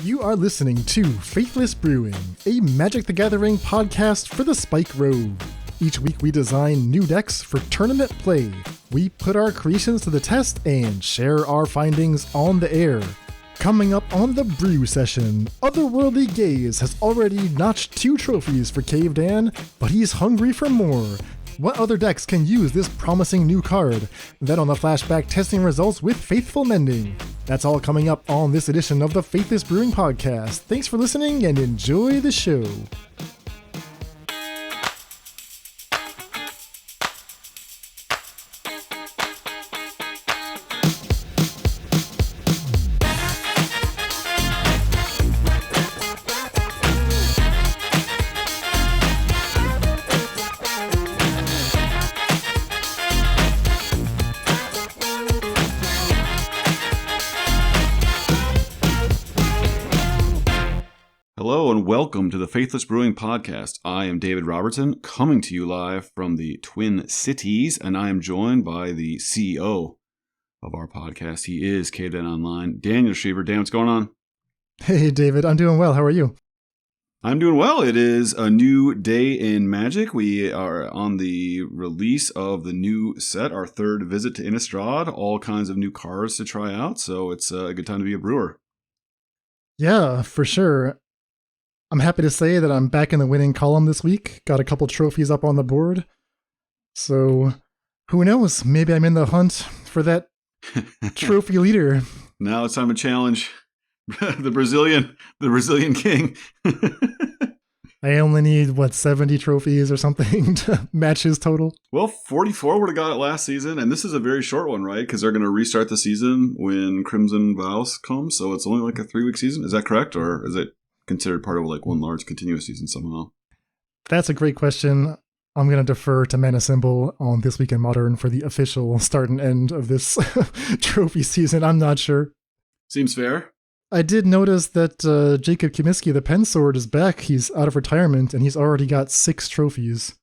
You are listening to Faithless Brewing, a Magic the Gathering podcast for the Spike Road. Each week we design new decks for tournament play. We put our creations to the test and share our findings on the air. Coming up on the brew session, Otherworldly Gaze has already notched 2 trophies for Cave Dan, but he's hungry for more. What other decks can use this promising new card? Then on the flashback testing results with Faithful Mending. That's all coming up on this edition of the Faithless Brewing Podcast. Thanks for listening and enjoy the show. Welcome to the Faithless Brewing Podcast. I am David Robertson, coming to you live from the Twin Cities, and I am joined by the CEO of our podcast. He is Cave Dan Online, Daniel Schreiber. Dan, what's going on? Hey, David. I'm doing well. How are you? I'm doing well. It is a new day in Magic. We are on the release of the new set, our third visit to Innistrad, all kinds of new cards to try out, so it's a good time to be a brewer. Yeah, for sure. I'm happy to say that I'm back in the winning column this week. Got a couple trophies up on the board. So, who knows? Maybe I'm in the hunt for that trophy leader. Now it's time to challenge the Brazilian king. I only need, 70 trophies or something to match his total? Well, 44 would have got it last season, and this is a very short one, right? Because they're going to restart the season when Crimson Vows comes, so it's only like a 3-week season. Is that correct, or is it considered part of like one large continuous season somehow? That's a great question. I'm going to defer to Mana Symbol on This Week in Modern for the official start and end of this trophy season. I'm not sure. Seems fair. I did notice that Jacob Comiskey, the Pen Sword, is back. He's out of retirement, and he's already got 6 trophies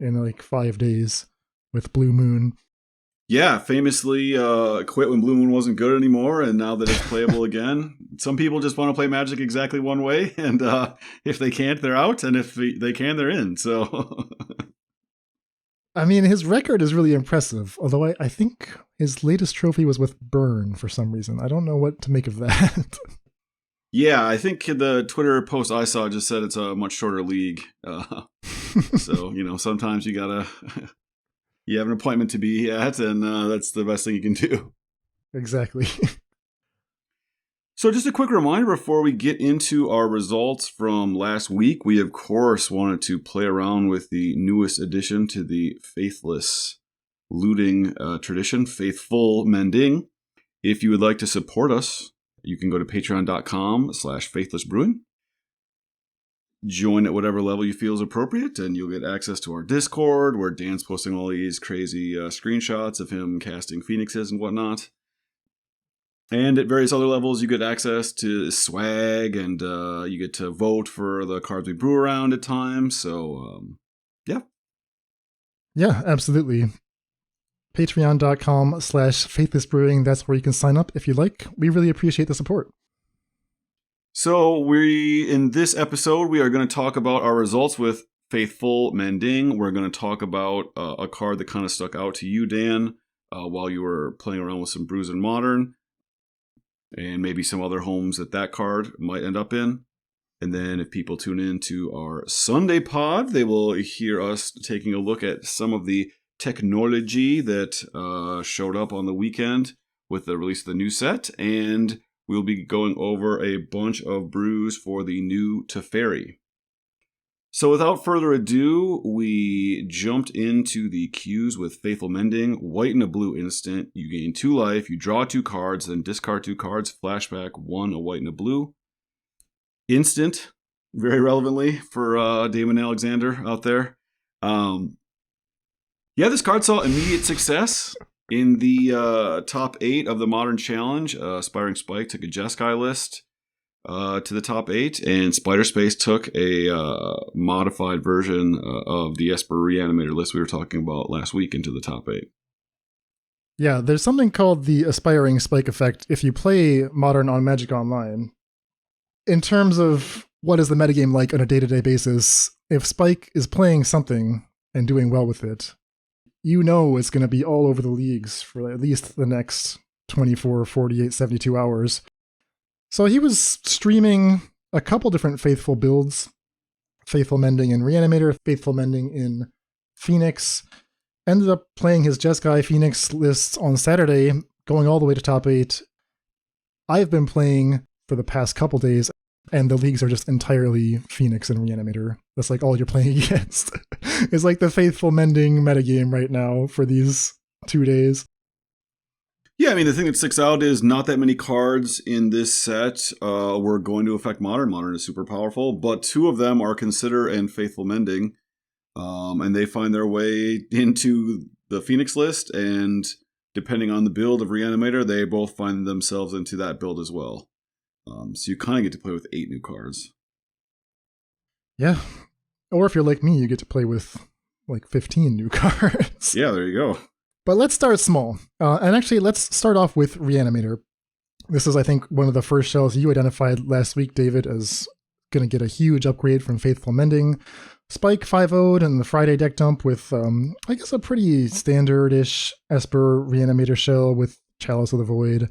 in like 5 days with Blue Moon. Yeah, famously quit when Blue Moon wasn't good anymore, and now that it's playable again. Some people just want to play Magic exactly one way, and if they can't, they're out, and if they can, they're in. So, I mean, his record is really impressive, although I think his latest trophy was with Burn for some reason. I don't know what to make of that. Yeah, I think the Twitter post I saw just said it's a much shorter league. So, sometimes you gotta... You have an appointment to be at, and that's the best thing you can do. Exactly. So just a quick reminder before we get into our results from last week, we of course wanted to play around with the newest addition to the Faithless looting tradition, Faithful Mending. If you would like to support us, you can go to patreon.com/faithlessbrewing. Join at whatever level you feel is appropriate, and you'll get access to our Discord, where Dan's posting all these crazy screenshots of him casting phoenixes and whatnot. And at various other levels, you get access to swag, and you get to vote for the cards we brew around at times. So, yeah. Yeah, absolutely. Patreon.com/faithlessbrewing. That's where you can sign up if you like. We really appreciate the support. So in this episode, we are going to talk about our results with Faithful Mending. We're going to talk about a card that kind of stuck out to you, Dan, while you were playing around with some brews in Modern, and maybe some other homes that card might end up in. And then if people tune in to our Sunday pod, they will hear us taking a look at some of the technology that showed up on the weekend with the release of the new set, and we'll be going over a bunch of brews for the new Teferi. So without further ado, we jumped into the queues with Faithful Mending. White and a blue instant. You gain 2 life, you draw 2 cards, then discard 2 cards, flashback 1, a white and a blue. Instant, very relevantly for Damon Alexander out there. This card saw immediate success. In the top 8 of the Modern Challenge, Aspiring Spike took a Jeskai list to the top 8, and Spider Space took a modified version of the Esper Reanimator list we were talking about last week into the top 8. Yeah, there's something called the Aspiring Spike effect if you play Modern on Magic Online. in terms of what is the metagame like on a day-to-day basis, if Spike is playing something and doing well with it, you know it's going to be all over the leagues for at least the next 24, 48, 72 hours. So he was streaming a couple different Faithful builds, Faithful Mending in Reanimator, Faithful Mending in Phoenix. Ended up playing his Jeskai Phoenix lists on Saturday, going all the way to top 8. I've been playing for the past couple days, and the leagues are just entirely Phoenix and Reanimator. That's like all you're playing against. It's like the Faithful Mending metagame right now for these 2 days. Yeah, I mean, the thing that sticks out is not that many cards in this set were going to affect Modern. Modern is super powerful, but 2 of them are Consider and Faithful Mending, and they find their way into the Phoenix list, and depending on the build of Reanimator, they both find themselves into that build as well. So you kind of get to play with 8 new cards. Yeah. Or if you're like me, you get to play with like 15 new cards. Yeah, there you go. But let's start small. And actually, let's start off with Reanimator. This is, I think, one of the first shells you identified last week, David, as going to get a huge upgrade from Faithful Mending. Spike 5-0'd and the Friday deck dump with, I guess, a pretty standard-ish Esper Reanimator shell with Chalice of the Void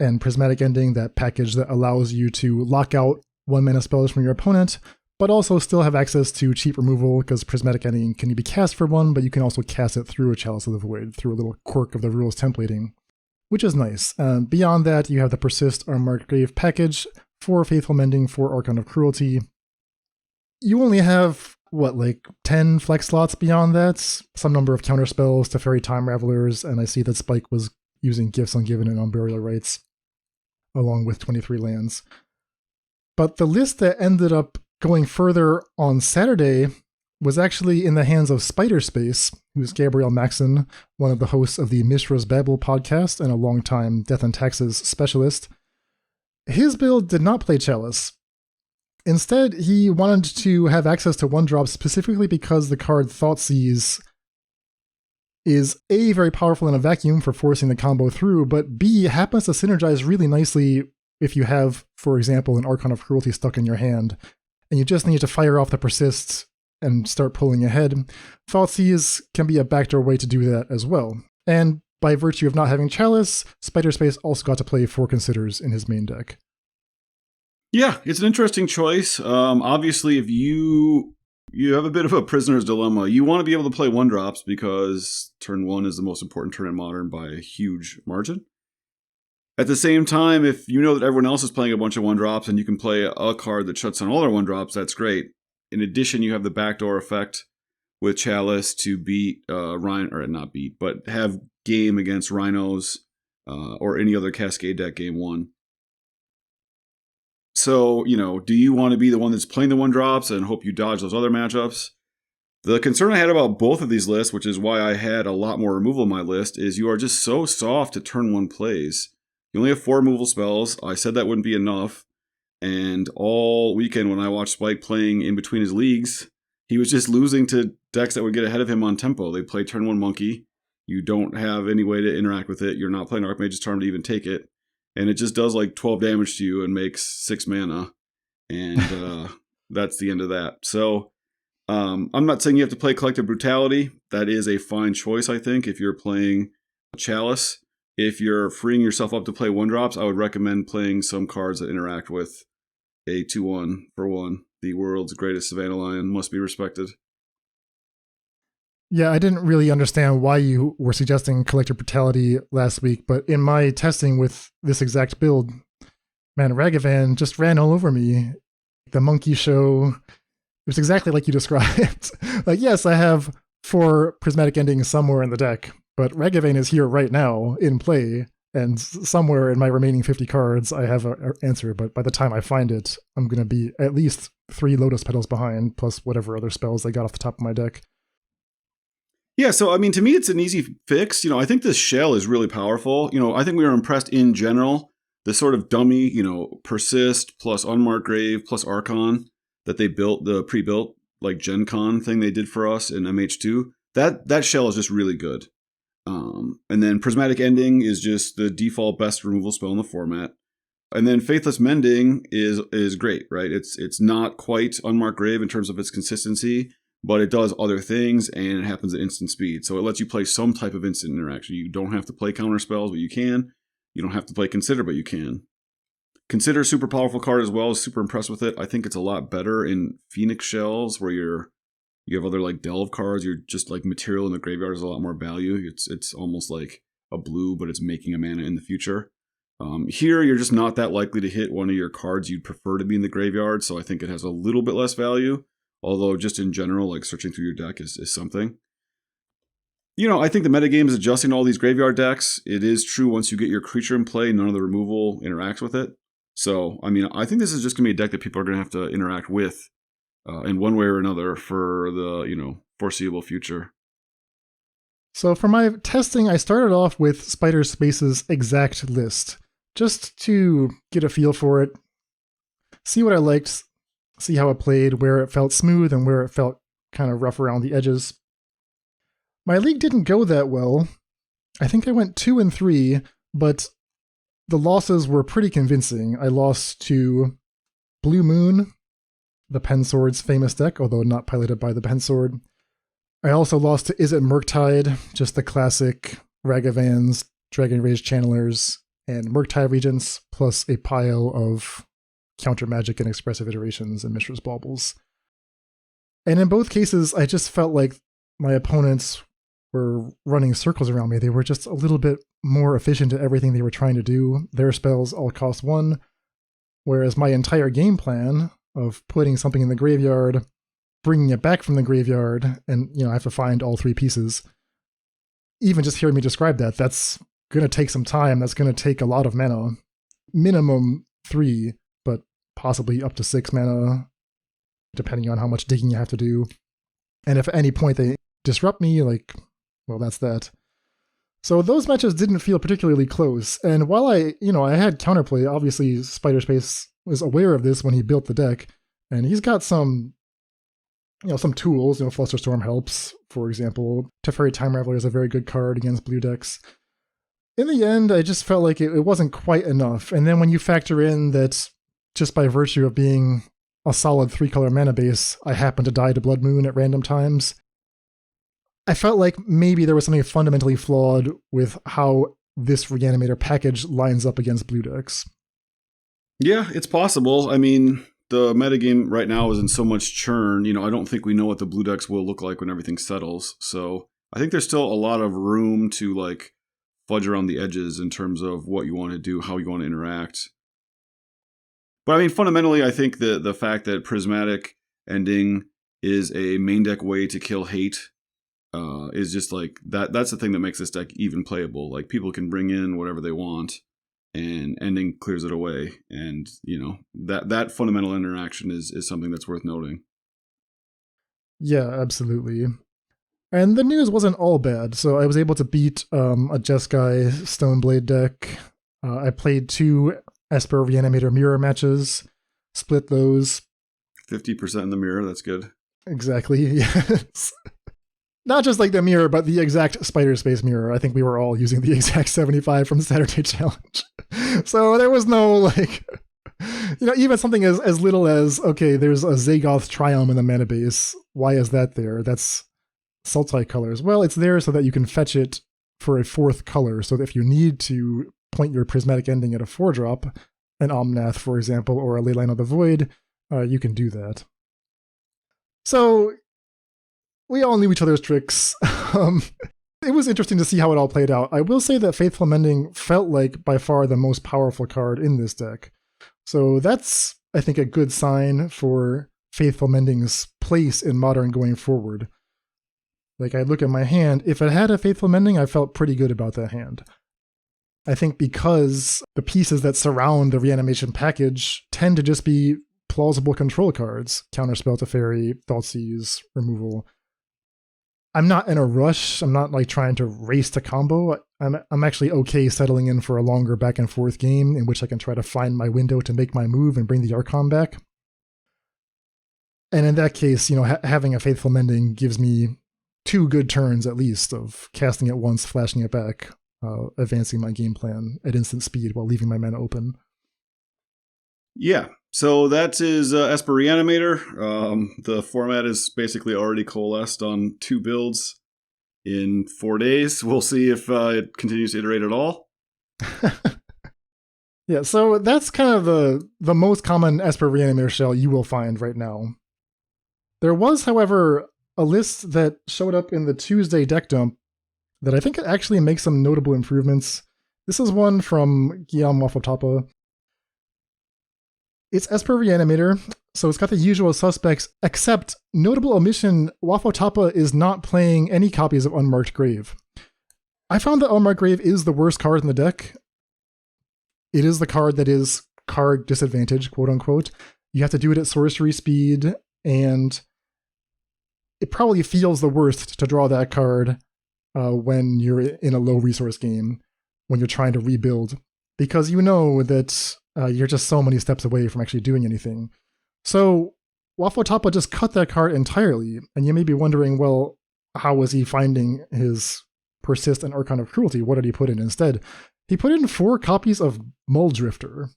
and Prismatic Ending, that package that allows you to lock out 1-mana spells from your opponent, but also still have access to cheap removal, because Prismatic Ending can be cast for 1, but you can also cast it through a Chalice of the Void, through a little quirk of the rules templating, which is nice. Beyond that, you have the Persist or Markgrave package for Faithful Mending, for Archon of Cruelty. You only have, 10 flex slots beyond that? Some number of counter spells to Fairy Time Ravelers, and I see that Spike was using Gifts Ungiven and Unburial Rites, along with 23 lands. But the list that ended up going further on Saturday was actually in the hands of Spider Space, who's Gabriel Maxon, one of the hosts of the Mishra's Babel podcast and a longtime Death and Taxes specialist. His build did not play Chalice. Instead, he wanted to have access to 1-drop specifically because the card Thoughtseize is A, very powerful in a vacuum for forcing the combo through, but B, happens to synergize really nicely if you have, for example, an Archon of Cruelty stuck in your hand, and you just need to fire off the Persist and start pulling ahead. Thoughtseize can be a backdoor way to do that as well. And by virtue of not having Chalice, Spider Space also got to play 4 Considers in his main deck. Yeah, it's an interesting choice. Obviously, if you have a bit of a prisoner's dilemma, you want to be able to play 1-drops because turn 1 is the most important turn in Modern by a huge margin. At the same time, if you know that everyone else is playing a bunch of 1-drops and you can play a card that shuts down all their 1-drops, that's great. In addition, you have the backdoor effect with Chalice to beat but have game against Rhinos or any other Cascade deck game 1. So, do you want to be the one that's playing the 1-drops and hope you dodge those other matchups? The concern I had about both of these lists, which is why I had a lot more removal in my list, is you are just so soft to turn 1 plays. You only have 4 removal spells. I said that wouldn't be enough. And all weekend when I watched Spike playing in between his leagues, he was just losing to decks that would get ahead of him on tempo. They play turn 1 Monkey. You don't have any way to interact with it. You're not playing Archmage's Charm to even take it. And it just does 12 damage to you and makes 6 mana. And that's the end of that. So I'm not saying you have to play Collective Brutality. That is a fine choice, I think, if you're playing Chalice. If you're freeing yourself up to play 1-drops, I would recommend playing some cards that interact with a 2-1 for 1. The world's greatest Savannah Lion must be respected. Yeah, I didn't really understand why you were suggesting Collective Brutality last week, but in my testing with this exact build, man, Ragavan just ran all over me. The monkey show, it was exactly like you described. Yes, I have 4 Prismatic Endings somewhere in the deck, but Ragavan is here right now in play, and somewhere in my remaining 50 cards, I have an answer, but by the time I find it, I'm going to be at least 3 Lotus Petals behind, plus whatever other spells I got off the top of my deck. Yeah, so, to me, it's an easy fix. I think this shell is really powerful. I think we were impressed in general. The sort of dummy, Persist plus Unmarked Grave plus Archon that they built, the pre-built, Gen Con thing they did for us in MH2, that shell is just really good. And then Prismatic Ending is just the default best removal spell in the format. And then Faithless Mending is great, right? It's not quite Unmarked Grave in terms of its consistency, but it does other things, and it happens at instant speed. So it lets you play some type of instant interaction. You don't have to play counter spells, but you can. You don't have to play Consider, but you can. Consider super powerful card as well. Super impressed with it. I think it's a lot better in Phoenix Shells, where you have other like Delve cards. You're just like material in the graveyard is a lot more value. It's almost like a blue, but it's making a mana in the future. Here, you're just not that likely to hit one of your cards you'd prefer to be in the graveyard, so I think it has a little bit less value. Although, just in general, like searching through your deck is something. I think the metagame is adjusting all these graveyard decks. It is true once you get your creature in play, none of the removal interacts with it. So, I think this is just going to be a deck that people are going to have to interact with in one way or another for the, foreseeable future. So for my testing, I started off with Spider Space's exact list, just to get a feel for it, see what I liked, see how it played, where it felt smooth and where it felt kind of rough around the edges. My league didn't go that well. I think I went 2-3, but the losses were pretty convincing. I lost to Blue Moon, the Pensword's famous deck, although not piloted by the Pensword. I also lost to Is It Murktide, just the classic Ragavans, Dragon Rage Channelers, and Murktide Regents, plus a pile of counter magic and expressive iterations and Mishra's Baubles. And in both cases, I just felt like my opponents were running circles around me. They were just a little bit more efficient at everything they were trying to do. Their spells all cost 1, whereas my entire game plan of putting something in the graveyard, bringing it back from the graveyard, and I have to find all 3 pieces. Even just hearing me describe that's going to take some time. That's going to take a lot of mana. Minimum 3, but possibly up to 6 mana, depending on how much digging you have to do. And if at any point they disrupt me, that's that. So those matches didn't feel particularly close. And while I had counterplay, obviously Spider Space was aware of this when he built the deck, and he's got some tools. Flusterstorm helps, for example. Teferi Time Raveler is a very good card against blue decks. In the end, I just felt like it wasn't quite enough. And then when you factor in that just by virtue of being a solid 3-color mana base, I happened to die to Blood Moon at random times, I felt like maybe there was something fundamentally flawed with how this Reanimator package lines up against blue decks. Yeah, it's possible. The metagame right now is in so much churn. I don't think we know what the blue decks will look like when everything settles. So I think there's still a lot of room to fudge around the edges in terms of what you want to do, how you want to interact. But fundamentally, I think the fact that Prismatic Ending is a main deck way to kill hate is just that. That's the thing that makes this deck even playable. People can bring in whatever they want, and Ending clears it away. And, that fundamental interaction is something that's worth noting. Yeah, absolutely. And the news wasn't all bad. So I was able to beat a Jeskai Stoneblade deck. I played 2 Esper Reanimator mirror matches, split those. 50% in the mirror, that's good. Exactly, yes. Not just the mirror, but the exact Spider Space mirror. I think we were all using the exact 75 from Saturday Challenge. So there was no, even something as little as, okay, there's a Zagoth Triumph in the mana base. Why is that there? That's Sultai colors. Well, it's there so that you can fetch it for a 4th color, so that if you need to point your Prismatic Ending at a 4-drop, an Omnath, for example, or a Leyline of the Void, you can do that. So we all knew each other's tricks. It was interesting to see how it all played out. I will say that Faithful Mending felt like by far the most powerful card in this deck. So that's, I think, a good sign for Faithful Mending's place in Modern going forward. I look at my hand, if it had a Faithful Mending, I felt pretty good about that hand. I think because the pieces that surround the reanimation package tend to just be plausible control cards. Counterspell to Fairy, Thoughtseize, removal. I'm not in a rush. I'm not trying to race to combo. I'm actually okay settling in for a longer back and forth game in which I can try to find my window to make my move and bring the Archon back. And in that case, having a Faithful Mending gives me 2 good turns at least of casting it once, flashing it back, advancing my game plan at instant speed while leaving my mana open. Yeah. So that is Esper Reanimator. The format is basically already coalesced on 2 builds in 4 days. We'll see if it continues to iterate at all. Yeah, so that's kind of the most common Esper Reanimator shell you will find right now. There was, however, a list that showed up in the Tuesday deck dump that I think actually makes some notable improvements. This is one from Guillaume Wafotapa. It's Esper Reanimator, so it's got the usual suspects, except notable omission, Wafotapa is not playing any copies of Unmarked Grave. I found that Unmarked Grave is the worst card in the deck. It is the card that is card disadvantage, quote unquote. You have to do it at sorcery speed, and it probably feels the worst to draw that card when you're in a low resource game, when you're trying to rebuild, because you know that you're just so many steps away from actually doing anything. So Wafotapa just cut that card entirely, and you may be wondering, well, how was he finding his Persist and Archon of Cruelty? What did he put in instead? He put in 4 copies of Mulldrifter.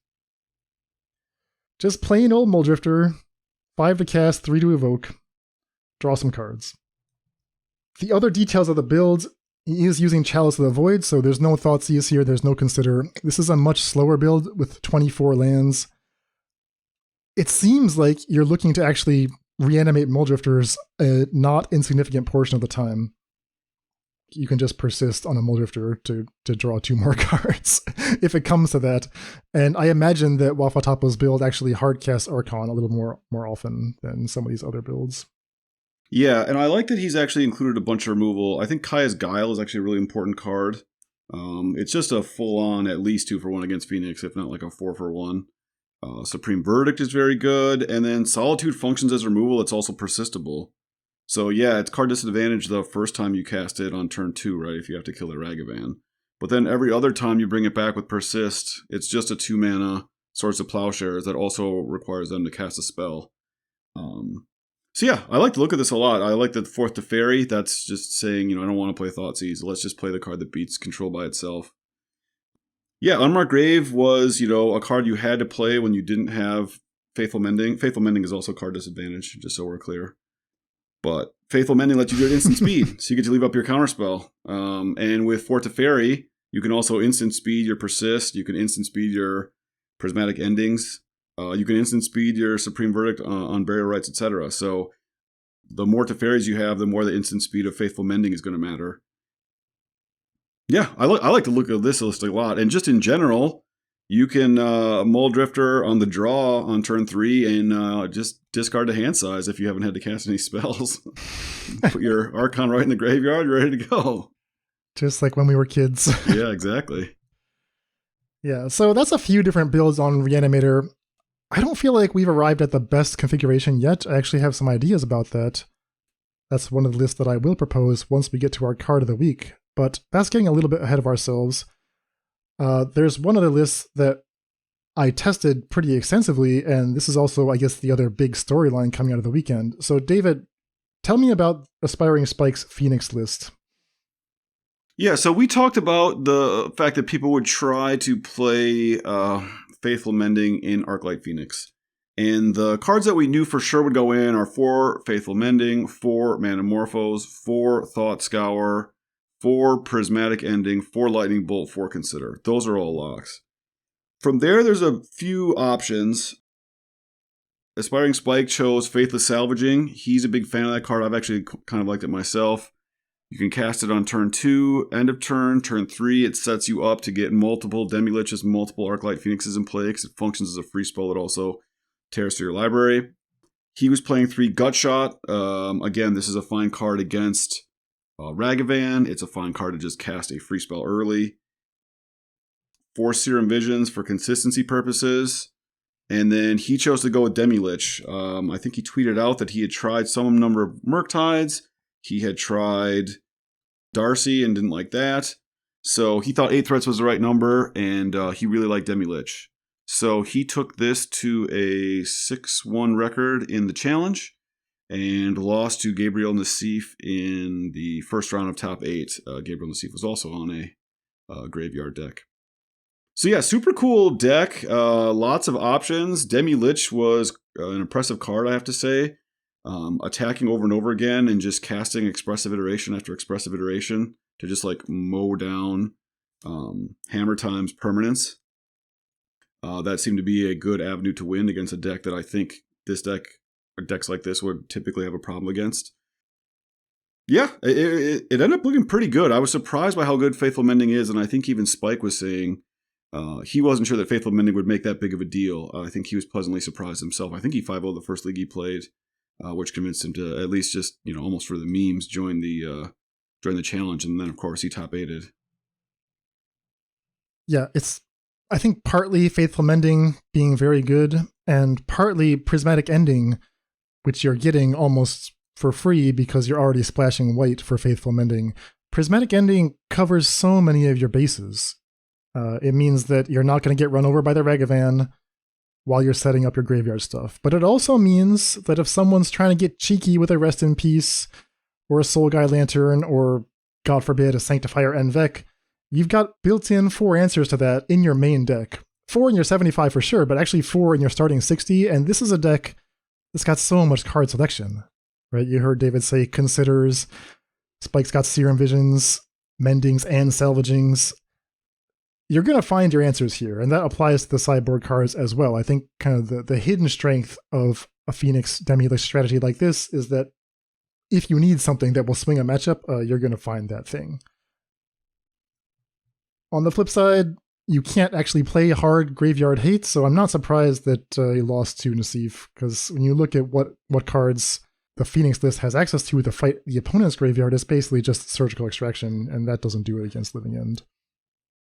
Just plain old Mulldrifter, 5 to cast, 3 to evoke, draw some cards. The other details of the build, he is using Chalice of the Void, so there's no Thoughtseize here, there's no Consider. This is a much slower build with 24 lands. It seems like you're looking to actually reanimate Mulldrifters a not insignificant portion of the time. You can just persist on a Mulldrifter to draw 2 more cards, if it comes to that. And I imagine that Wafatapa's build actually hardcasts Archon a little more often than some of these other builds. Yeah, and I like that he's actually included a bunch of removal. I think Kaya's Guile is actually a really important card. It's just a full-on at least 2-for-1 against Phoenix, if not like a 4-for-1. Supreme Verdict is very good, and then Solitude functions as removal. It's also persistable. So yeah, it's card disadvantage the first time you cast it on turn 2, right, if you have to kill a Ragavan. But then every other time you bring it back with Persist, it's just a 2-mana Swords of Plowshares that also requires them to cast a spell. So yeah, I like the look of this a lot. I like the 4th Teferi. That's just saying, I don't want to play Thoughtseize. Let's just play the card that beats control by itself. Yeah, Unmarked Grave was, a card you had to play when you didn't have Faithful Mending. Faithful Mending is also card disadvantage, just so we're clear. But Faithful Mending lets you do it instant speed, so you get to leave up your counterspell. And with 4 Teferi, you can also instant speed your Persist. You can instant speed your Prismatic Endings. You can instant speed your Supreme Verdict on Burial Rites, etc. So the more Teferis you have, the more the instant speed of Faithful Mending is going to matter. Yeah, I like the look of this list a lot. And just in general, you can Mulldrifter on the draw on turn 3 and just discard the hand size if you haven't had to cast any spells. Put your Archon right in the graveyard, you're ready to go. Just like when we were kids. Yeah, exactly. Yeah, so that's a few different builds on Reanimator. I don't feel like we've arrived at the best configuration yet. I actually have some ideas about that. That's one of the lists that I will propose once we get to our card of the week. But that's getting a little bit ahead of ourselves. There's one other list that I tested pretty extensively, and this is also, I guess, the other big storyline coming out of the weekend. So, David, tell me about Aspiring Spike's Phoenix list. Yeah, so we talked about the fact that people would try to play Faithful Mending in Arclight Phoenix. And the cards that we knew for sure would go in are 4 Faithful Mending, 4 Manamorphose, 4 Thought Scour, 4 Prismatic Ending, 4 Lightning Bolt, 4 Consider. Those are all locks. From there's a few options. Aspiring Spike chose Faithless Salvaging. He's a big fan of that card. I've actually kind of liked it myself. You can cast it on turn 2, end of turn 3. It sets you up to get multiple Demi-Liches, multiple Arclight Phoenixes in play because it functions as a free spell that also tears through your library. He was playing 3 Gutshot. Again, this is a fine card against Ragavan. It's a fine card to just cast a free spell early. 4 Serum Visions for consistency purposes. And then he chose to go with Demi-Lich. I think he tweeted out that he had tried some number of Murktides. He had tried Darcy and didn't like that. So he thought 8 threats was the right number, and he really liked Demi-Lich. So he took this to a 6-1 record in the challenge and lost to Gabriel Nassif in the first round of top 8. Gabriel Nassif was also on a graveyard deck. So yeah, super cool deck. Lots of options. Demi-Lich was an impressive card, I have to say. Attacking over and over again and just casting expressive iteration after expressive iteration to just like mow down Hammer Time's permanence. That seemed to be a good avenue to win against a deck that I think this deck, or decks like this, would typically have a problem against. Yeah, it ended up looking pretty good. I was surprised by how good Faithful Mending is, and I think even Spike was saying he wasn't sure that Faithful Mending would make that big of a deal. I think he was pleasantly surprised himself. I think he 5-0'd the first league he played, which convinced him to at least just, almost for the memes, join the challenge, and then of course he top 8'd. Yeah, it's, I think, partly Faithful Mending being very good, and partly Prismatic Ending, which you're getting almost for free because you're already splashing white for Faithful Mending. Prismatic Ending covers so many of your bases. It means that you're not going to get run over by the Ragavan while you're setting up your graveyard stuff. But it also means that if someone's trying to get cheeky with a Rest in Peace, or a Soul Guide Lantern, or, God forbid, a Sanctifier Envec, you've got built-in 4 answers to that in your main deck. 4 in your 75 for sure, but actually 4 in your starting 60, and this is a deck that's got so much card selection. Right, you heard David say Considers, Spike's got Serum Visions, Mendings, and Salvagings. You're going to find your answers here, and that applies to the sideboard cards as well. I think kind of the hidden strength of a Phoenix Demi-Lich strategy like this is that if you need something that will swing a matchup, you're going to find that thing. On the flip side, you can't actually play hard Graveyard Hate, so I'm not surprised that he lost to Nassif, because when you look at what cards the Phoenix list has access to fight the opponent's graveyard, is basically just Surgical Extraction, and that doesn't do it against Living End.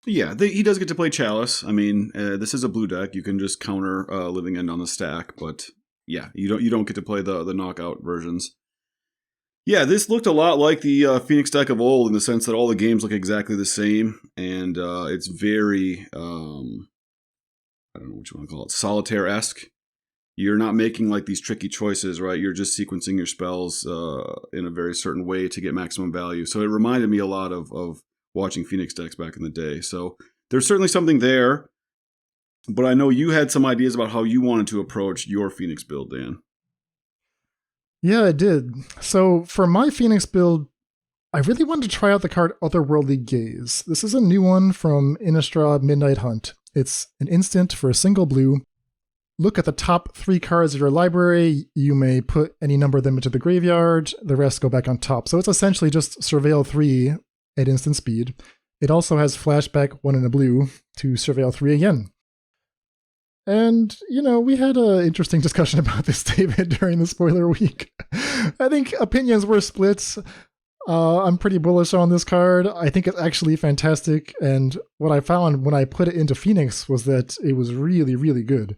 Yeah, he does get to play Chalice. I mean, this is a blue deck. You can just counter Living End on the stack, but yeah, you don't get to play the knockout versions. Yeah, this looked a lot like the Phoenix deck of old in the sense that all the games look exactly the same, and it's very, I don't know what you want to call it, solitaire-esque. You're not making like these tricky choices, right? You're just sequencing your spells in a very certain way to get maximum value. So it reminded me a lot of watching Phoenix decks back in the day. So there's certainly something there, but I know you had some ideas about how you wanted to approach your Phoenix build, Dan. Yeah, I did. So for my Phoenix build, I really wanted to try out the card Otherworldly Gaze. This is a new one from Innistrad Midnight Hunt. It's an instant for a single blue. Look at the top 3 cards of your library. You may put any number of them into the graveyard. The rest go back on top. So it's essentially just Surveil 3 at instant speed. It also has Flashback 1 in a blue to Surveil 3 again. And, we had an interesting discussion about this, David, during the spoiler week. I think opinions were split. I'm pretty bullish on this card. I think it's actually fantastic. And what I found when I put it into Phoenix was that it was really, really good.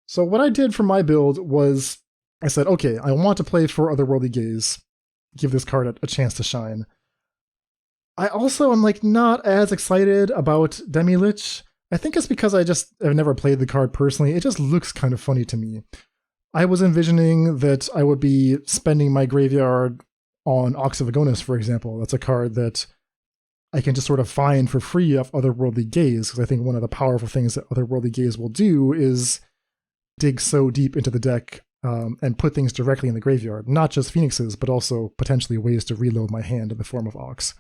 So what I did for my build was I said, okay, I want to play for Otherworldly Gaze. Give this card a chance to shine. I also am not as excited about Demi-Lich. I think it's because I just have never played the card personally. It just looks kind of funny to me. I was envisioning that I would be spending my graveyard on Ox of Agonis, for example. That's a card that I can just sort of find for free off Otherworldly Gaze, because I think one of the powerful things that Otherworldly Gaze will do is dig so deep into the deck and put things directly in the graveyard. Not just Phoenixes, but also potentially ways to reload my hand in the form of Ox.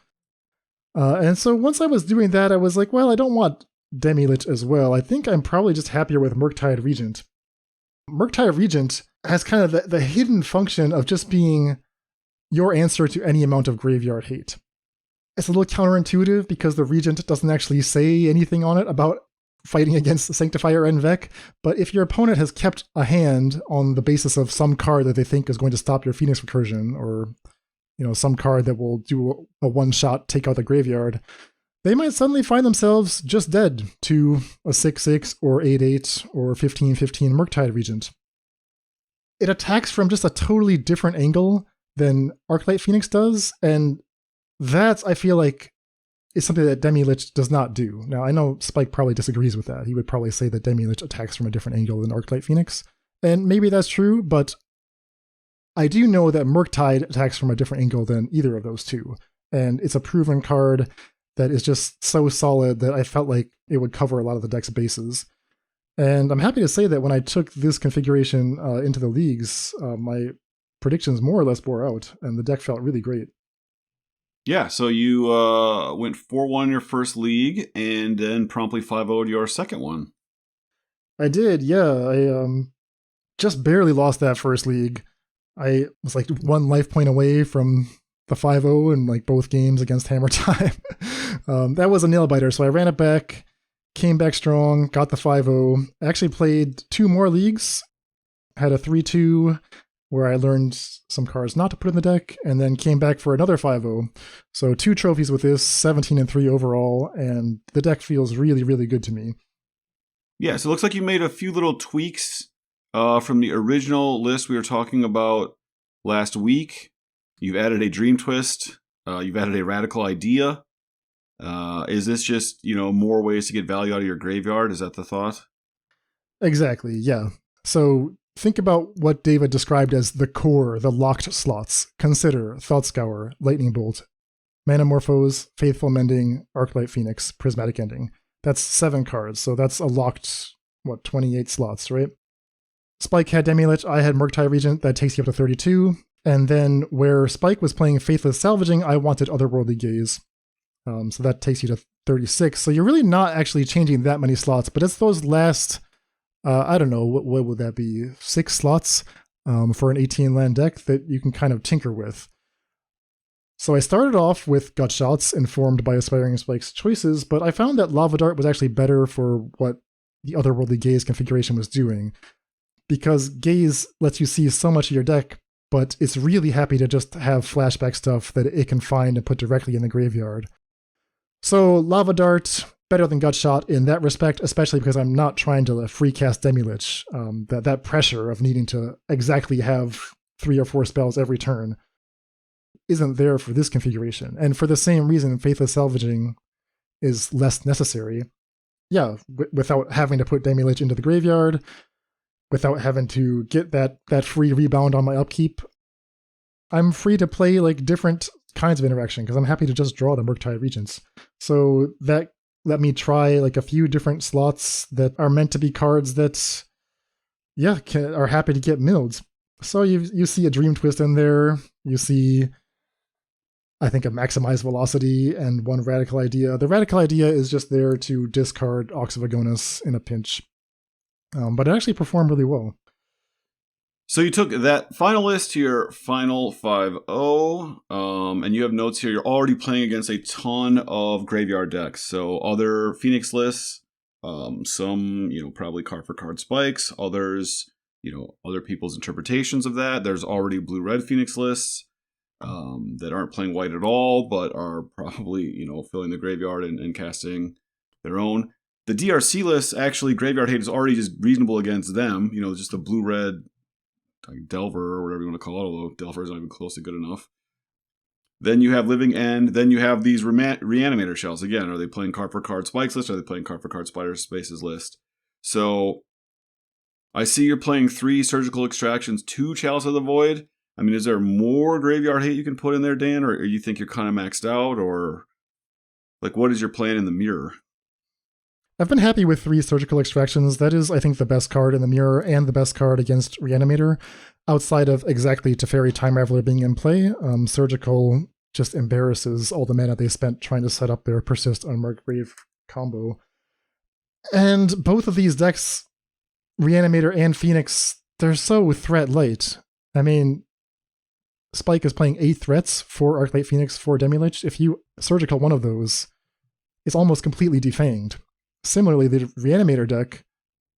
And so once I was doing that, I was like, well, I don't want Demi-Lich as well. I think I'm probably just happier with Murktide Regent. Murktide Regent has kind of the hidden function of just being your answer to any amount of graveyard hate. It's a little counterintuitive because the Regent doesn't actually say anything on it about fighting against the Sanctifier Envec, but if your opponent has kept a hand on the basis of some card that they think is going to stop your Phoenix Recursion, or some card that will do a one-shot take out the graveyard, they might suddenly find themselves just dead to a 6/6 or 8/8 or 15/15 Murktide Regent. It attacks from just a totally different angle than Arclight Phoenix does, and that, I feel like, is something that Demi-Lich does not do. Now, I know Spike probably disagrees with that. He would probably say that Demi-Lich attacks from a different angle than Arclight Phoenix, and maybe that's true, but I do know that Murktide attacks from a different angle than either of those two, and it's a proven card. that is just so solid that I felt like it would cover a lot of the deck's bases. And I'm happy to say that when I took this configuration into the leagues, my predictions more or less bore out, and the deck felt really great. Yeah, so you went 4-1 your first league, and then promptly 5-0'd your second one. I did, yeah. I just barely lost that first league. I was like 1 life point away from the 5-0 in like both games against Hammer Time. That was a nail biter, so I ran it back, came back strong, got the 5-0. I actually played 2 more leagues, had a 3-2 where I learned some cards not to put in the deck, and then came back for another 5-0. So 2 trophies with this, 17-3 overall, and the deck feels really, really good to me. Yeah, so it looks like you made a few little tweaks from the original list we were talking about last week. You've added a Dream Twist. You've added a Radical Idea. Is this just, more ways to get value out of your graveyard? Is that the thought? Exactly, yeah. So think about what David described as the core, the locked slots. Consider Thought Scour, Lightning Bolt, Manamorphose, Faithful Mending, Arclight Phoenix, Prismatic Ending. That's 7 cards, so that's a locked, 28 slots, right? Spike had Demi-Lich, I had Murktide Regent, that takes you up to 32. And then where Spike was playing Faithless Salvaging, I wanted Otherworldly Gaze. So that takes you to 36. So you're really not actually changing that many slots, but it's those last, I don't know, what would that be? 6 slots for an 18 land deck that you can kind of tinker with. So I started off with Gut Shots, informed by Aspiring Spike's choices, but I found that Lava Dart was actually better for what the Otherworldly Gaze configuration was doing. Because Gaze lets you see so much of your deck, but it's really happy to just have flashback stuff that it can find and put directly in the graveyard. So Lava Dart, better than Gut Shot in that respect, especially because I'm not trying to free cast Demi-Lich. That pressure of needing to exactly have 3 or 4 spells every turn isn't there for this configuration. And for the same reason, Faithless Salvaging is less necessary. Yeah, without having to put Demi-Lich into the graveyard, without having to get that free rebound on my upkeep, I'm free to play like different kinds of interaction because I'm happy to just draw the Murktide Regents. So that let me try like a few different slots that are meant to be cards that, are happy to get milled. So you see a Dream Twist in there. You see, I think, a Maximize Velocity and 1 Radical Idea. The Radical Idea is just there to discard Ox of Agonis in a pinch. But it actually performed really well. So you took that final list to your final 5-0, and you have notes here. You're already playing against a ton of graveyard decks. So other Phoenix lists, some, probably card for card spikes, others, other people's interpretations of that. There's already blue-red Phoenix lists that aren't playing white at all, but are probably, filling the graveyard and casting their own. The DRC list, actually, Graveyard Hate is already just reasonable against them. Just a blue-red like Delver or whatever you want to call it, although Delver is not even close to good enough. Then you have Living End. Then you have these Reanimator Shells. Again, are they playing card for card spikes list? Or are they playing card for card spider spaces list? So I see you're playing 3 Surgical Extractions, 2 Chalice of the Void. I mean, is there more Graveyard Hate you can put in there, Dan? Or you think you're kind of maxed out? Or like, what is your plan in the mirror? I've been happy with 3 Surgical Extractions. That is, I think, the best card in the mirror and the best card against Reanimator. Outside of exactly Teferi Time Raveler being in play, Surgical just embarrasses all the mana they spent trying to set up their Persist on Markgrave combo. And both of these decks, Reanimator and Phoenix, they're so threat light. I mean, Spike is playing 8 threats for Arclight Phoenix for Demi-Lich. If you Surgical one of those, it's almost completely defanged. Similarly, the Reanimator deck,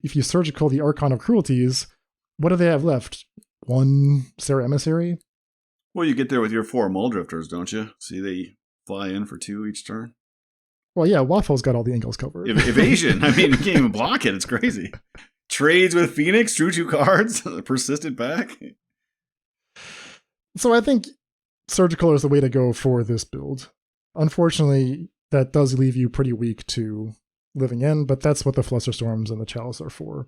if you Surgical the Archon of Cruelties, what do they have left? 1 Serra Emissary? Well, you get there with your 4 Muldrifters, don't you? See, they fly in for 2 each turn. Well, yeah, Waffle's got all the angles covered. Evasion. I mean, you can't even block it. It's crazy. Trades with Phoenix, drew 2 cards, persisted back. So I think Surgical is the way to go for this build. Unfortunately, that does leave you pretty weak to Living End, but that's what the Flusterstorms and the Chalice are for.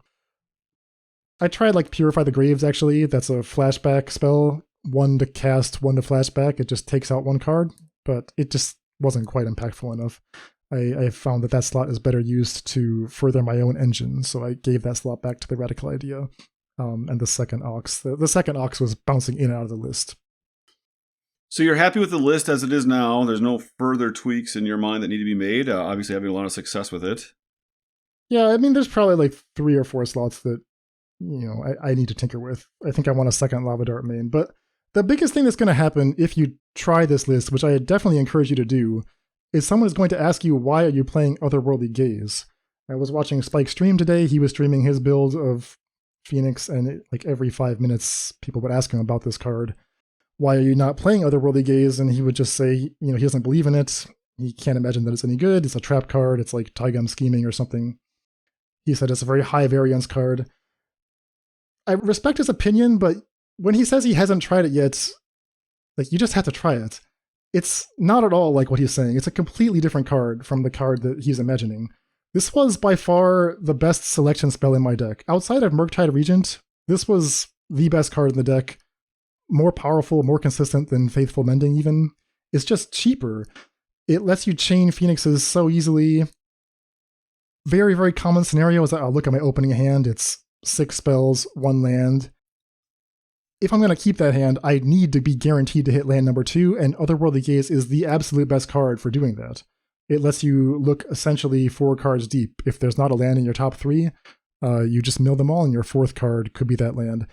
I tried like Purify the Graves, actually. That's a flashback spell. 1 to cast, 1 to flashback. It just takes out 1 card, but it just wasn't quite impactful enough. I found that slot is better used to further my own engine, so I gave that slot back to the Radical Idea. And the second Aux. The second Aux was bouncing in and out of the list. So you're happy with the list as it is now. There's no further tweaks in your mind that need to be made. Obviously having a lot of success with it. Yeah, I mean, there's probably like 3 or 4 slots that, I need to tinker with. I think I want a second Lava Dart main. But the biggest thing that's going to happen if you try this list, which I definitely encourage you to do, is someone is going to ask you, why are you playing Otherworldly Gaze? I was watching Spike stream today. He was streaming his build of Phoenix, and like every 5 minutes, people would ask him about this card. Why are you not playing Otherworldly Gaze? And he would just say, he doesn't believe in it. He can't imagine that it's any good. It's a trap card. It's like Taigam Scheming or something. He said it's a very high variance card. I respect his opinion, but when he says he hasn't tried it yet, like, you just have to try it. It's not at all like what he's saying. It's a completely different card from the card that he's imagining. This was by far the best selection spell in my deck. Outside of Murktide Regent, this was the best card in the deck. More powerful, more consistent than Faithful Mending even. It's just cheaper. It lets you chain Phoenixes so easily. Very, very common scenario is that I'll look at my opening hand. It's 6 spells, 1 land. If I'm going to keep that hand, I need to be guaranteed to hit land number 2, and Otherworldly Gaze is the absolute best card for doing that. It lets you look essentially 4 cards deep. If there's not a land in your top 3, you just mill them all, and your 4th card could be that land.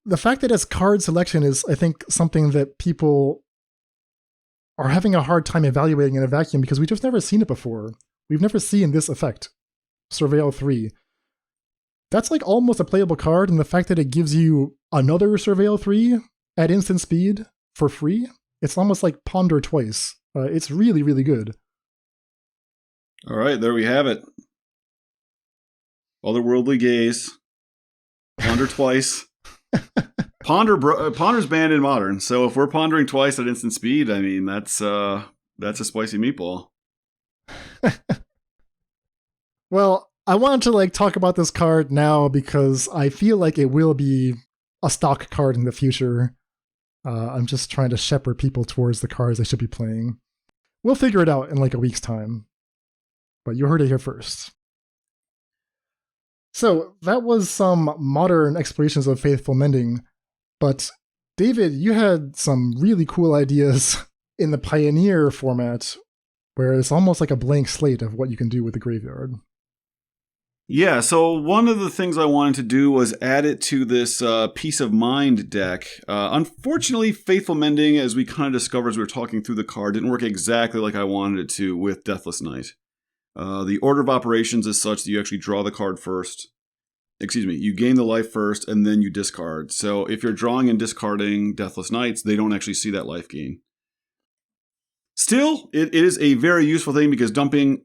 The fact that it's card selection is, I think, something that people are having a hard time evaluating in a vacuum because we've just never seen it before. We've never seen this effect. Surveil 3. That's like almost a playable card, and the fact that it gives you another Surveil 3 at instant speed for free, it's almost like Ponder twice. It's really, really good. All right, there we have it. Otherworldly Gaze. Ponder twice. Ponder's banned in Modern, so if we're pondering twice at instant speed, I mean, that's a spicy meatball. Well, I wanted to talk about this card now because I feel like it will be a stock card in the future. I'm just trying to shepherd people towards the cards they should be playing. We'll figure it out in a week's time. But you heard it here first. So that was some modern explorations of Faithful Mending. But David, you had some really cool ideas in the Pioneer format where it's almost like a blank slate of what you can do with the graveyard. Yeah, so one of the things I wanted to do was add it to this Peace of Mind deck. Unfortunately, Faithful Mending, as we kind of discovered as we were talking through the card, didn't work exactly like I wanted it to with Deathless Knight. The order of operations is such that you actually draw the card first. You gain the life first, and then you discard. So if you're drawing and discarding Deathless Knights, they don't actually see that life gain. Still, it is a very useful thing because dumping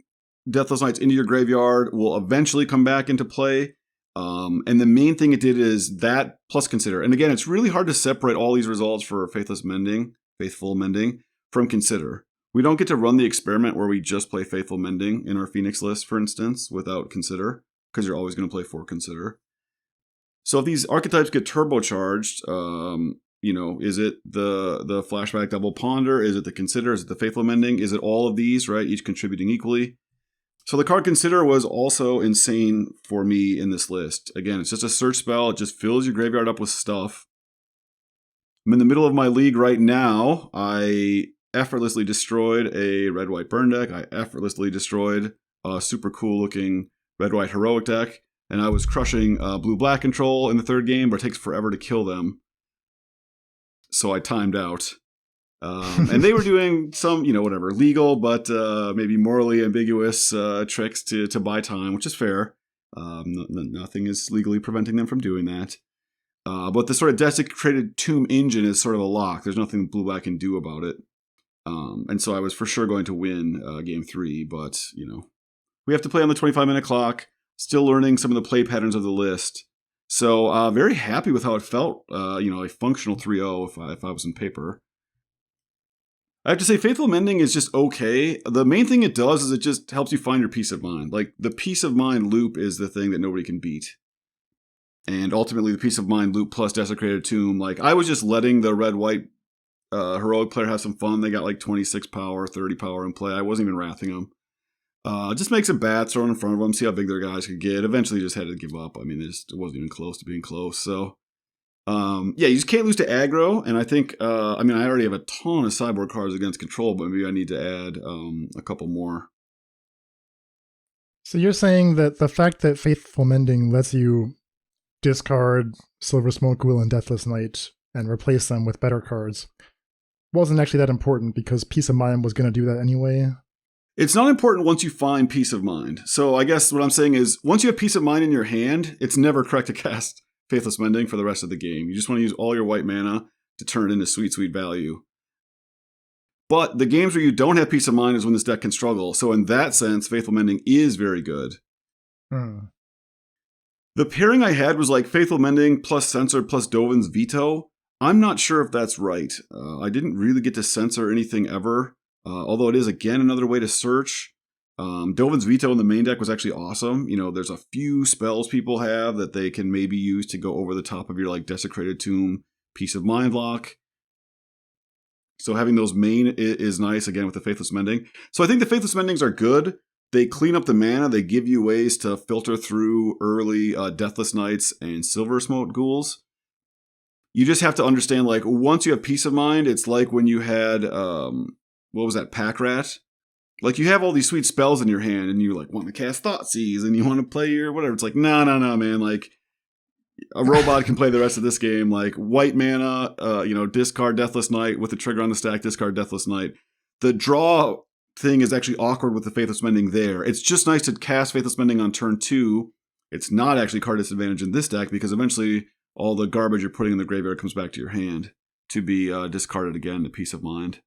Deathless Knights into your graveyard will eventually come back into play. And the main thing it did is that plus Consider. And again, it's really hard to separate all these results for Faithful Mending from Consider. We don't get to run the experiment where we just play Faithful Mending in our Phoenix list, for instance, without Consider, because you're always going to play for Consider. So if these archetypes get turbocharged, is it the Flashback Double Ponder? Is it the Consider? Is it the Faithful Mending? Is it all of these, right? Each contributing equally. So the card Consider was also insane for me in this list. Again, it's just a search spell. It just fills your graveyard up with stuff. I'm in the middle of my league right now. I effortlessly destroyed a red-white burn deck. I effortlessly destroyed a super cool-looking red-white heroic deck. And I was crushing blue-black control in the third game, but it takes forever to kill them. So I timed out. And they were doing some, legal, but maybe morally ambiguous tricks to buy time, which is fair. Nothing is legally preventing them from doing that. But the sort of desecrated tomb engine is sort of a lock. There's nothing Blue-Black can do about it. And so I was for sure going to win game 3, but, we have to play on the 25-minute clock. Still learning some of the play patterns of the list. So very happy with how it felt, a functional 3-0 if I was in paper. I have to say, Faithful Mending is just okay. The main thing it does is it just helps you find your peace of mind. Like, the peace of mind loop is the thing that nobody can beat. And ultimately, the peace of mind loop plus Desecrated Tomb, I was just letting the red-white Heroic player have some fun. They got like 26 power, 30 power in play. I wasn't even wrathing them. Just make some bats, throw in front of them, see how big their guys could get. Eventually just had to give up. I mean, it wasn't even close to being close. So, yeah, you just can't lose to aggro. And I think, I already have a ton of sideboard cards against control, but maybe I need to add a couple more. So you're saying that the fact that Faithful Mending lets you discard Silver Smoke Ghoul and Deathless Knight and replace them with better cards wasn't actually that important because Peace of Mind was going to do that anyway? It's not important once you find Peace of Mind. So I guess what I'm saying is, once you have Peace of Mind in your hand, it's never correct to cast Faithless Mending for the rest of the game. You just want to use all your white mana to turn it into sweet, sweet value. But the games where you don't have Peace of Mind is when this deck can struggle. So in that sense, Faithful Mending is very good. The pairing I had was like Faithful Mending plus Censor plus Dovin's Veto. I'm not sure if that's right. I didn't really get to censor anything ever. Although it is, again, another way to search. Dovin's Veto in the main deck was actually awesome. You know, there's a few spells people have that they can maybe use to go over the top of your, like, Desecrated Tomb, Peace of Mind lock. So having those main is nice, again, with the Faithless Mending. So I think the Faithless Mendings are good. They clean up the mana. They give you ways to filter through early Deathless Knights and Silver Smoke Ghouls. You just have to understand, like, once you have Peace of Mind, it's like when you had... what was that, Pack Rat? Like, you have all these sweet spells in your hand, and you, like, want to cast Thoughtseize, and you want to play your whatever. It's like, no, man. Like, a robot can play the rest of this game. Like, white mana, discard Deathless Knight with the trigger on the stack, discard Deathless Knight. The draw thing is actually awkward with the Faithless Mending there. It's just nice to cast Faithless Mending on turn 2. It's not actually card disadvantage in this deck, because eventually all the garbage you're putting in the graveyard comes back to your hand to be discarded again to Peace of Mind.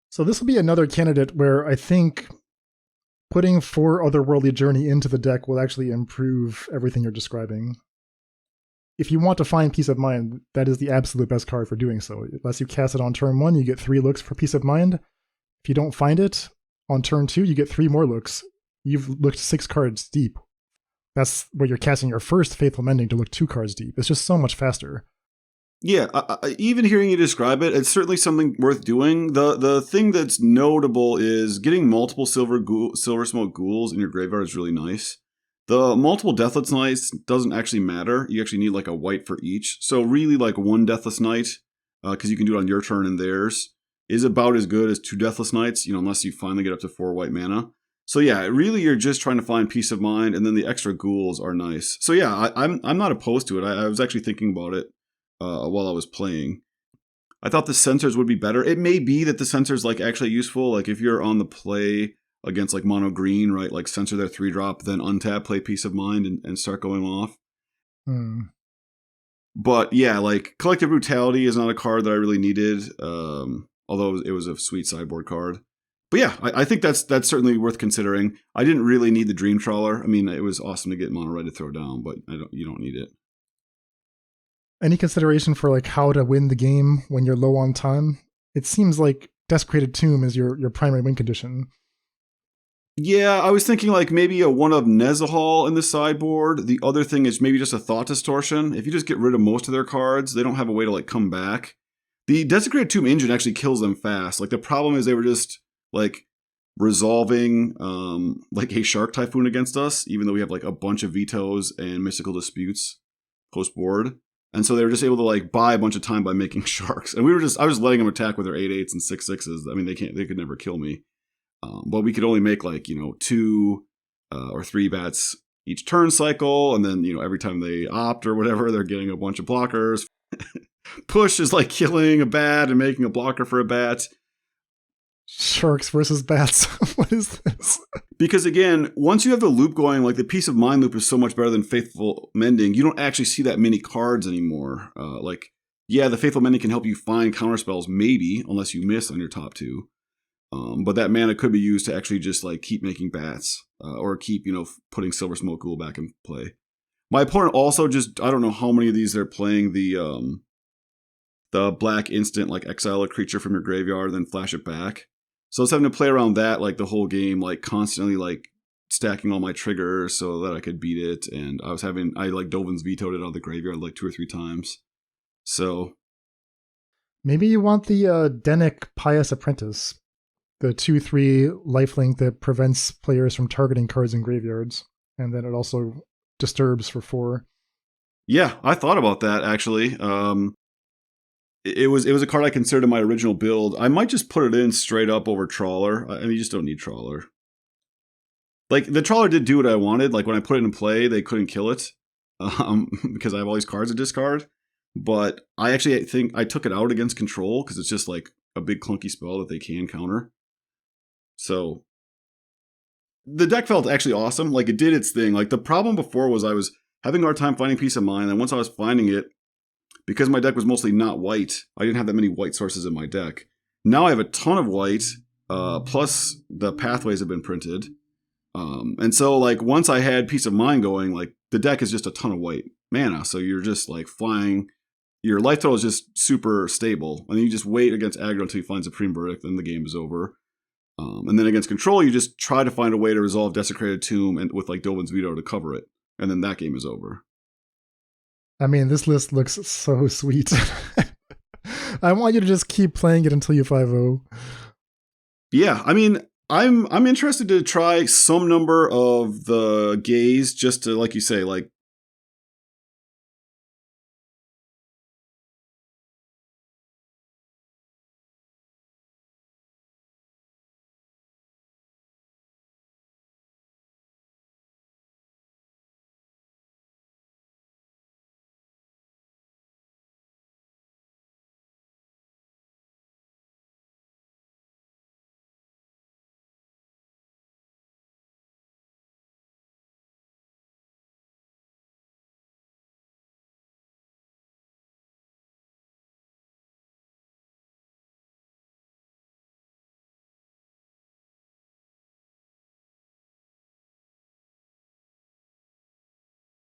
So this will be another candidate where I think putting 4 Otherworldly Journey into the deck will actually improve everything you're describing. If you want to find Peace of Mind, that is the absolute best card for doing so. Unless you cast it on turn 1, you get 3 looks for Peace of Mind. If you don't find it, on turn 2, you get 3 more looks. You've looked 6 cards deep. That's where you're casting your first Faithful Mending to look 2 cards deep. It's just so much faster. Yeah, even hearing you describe it, it's certainly something worth doing. The thing that's notable is getting multiple Silver Smoke Ghouls in your graveyard is really nice. The multiple Deathless Knights doesn't actually matter. You actually need like a white for each. So really like 1 Deathless Knight, because you can do it on your turn and theirs, is about as good as 2 Deathless Knights, unless you finally get up to 4 white mana. So yeah, really you're just trying to find Peace of Mind, and then the extra ghouls are nice. So yeah, I'm not opposed to it. I was actually thinking about it while I was playing. I thought the Censors would be better. It may be that the Censors like actually useful. Like if you're on the play against like mono green, right? Like censor their 3-drop, then untap, play Peace of Mind, and start going off. But yeah, like Collective Brutality is not a card that I really needed, although it was a sweet sideboard card. But yeah, I think that's certainly worth considering. I didn't really need the Dream Trawler. I mean, it was awesome to get mono red to throw down, but you don't need it. Any consideration for like how to win the game when you're low on time? It seems like Desecrated Tomb is your primary win condition. Yeah, I was thinking like maybe a 1-of Nezahal in the sideboard. The other thing is maybe just a Thought Distortion. If you just get rid of most of their cards, they don't have a way to like come back. The Desecrated Tomb engine actually kills them fast. Like the problem is they were just like resolving like a Shark Typhoon against us, even though we have like a bunch of vetoes and Mystical Disputes post board. And so they were just able to like buy a bunch of time by making sharks. And I was letting them attack with their 8/8s and 6/6s. I mean, they could never kill me. But we could only make like, 2 or 3 bats each turn cycle. And then, every time they opt or whatever, they're getting a bunch of blockers. Push is like killing a bat and making a blocker for a bat. Sharks versus bats. What is this? Because again, once you have the loop going, like the Peace of Mind loop is so much better than Faithful Mending, you don't actually see that many cards anymore. The Faithful Mending can help you find counterspells, maybe, unless you miss on your top 2. But that mana could be used to actually just like keep making bats, or keep, putting Silver Smoke Ghoul back in play. My opponent also I don't know how many of these they're playing the black instant, like exile a creature from your graveyard and then flash it back. So I was having to play around that like the whole game, like constantly like stacking all my triggers so that I could beat it. And I like Dovin's vetoed it out of the graveyard like 2 or 3 times. So Maybe you want the Denic Pious Apprentice, the 2/3 lifelink that prevents players from targeting cards in graveyards, and then it also disturbs for 4. Yeah, I thought about that actually. It was a card I considered in my original build. I might just put it in straight up over Trawler. I mean, you just don't need Trawler. Like, the Trawler did do what I wanted. Like, when I put it in play, they couldn't kill it because I have all these cards to discard. But I actually think I took it out against Control because it's just like a big clunky spell that they can counter. So the deck felt actually awesome. Like, it did its thing. Like, the problem before was I was having a hard time finding Peace of Mind. And once I was finding it, because my deck was mostly not white, I didn't have that many white sources in my deck. Now I have a ton of white, plus the pathways have been printed. And so, like, once I had Peace of Mind going, like, the deck is just a ton of white mana. So you're just, like, flying. Your life total is just super stable. And then you just wait against aggro until you find Supreme Verdict, then the game is over. And then against Control, you just try to find a way to resolve Desecrated Tomb and with, like, Dovin's Veto to cover it. And then that game is over. I mean, this list looks so sweet. I want you to just keep playing it until you 5-0. Yeah, I mean, I'm interested to try some number of the gaze just to, like you say, like,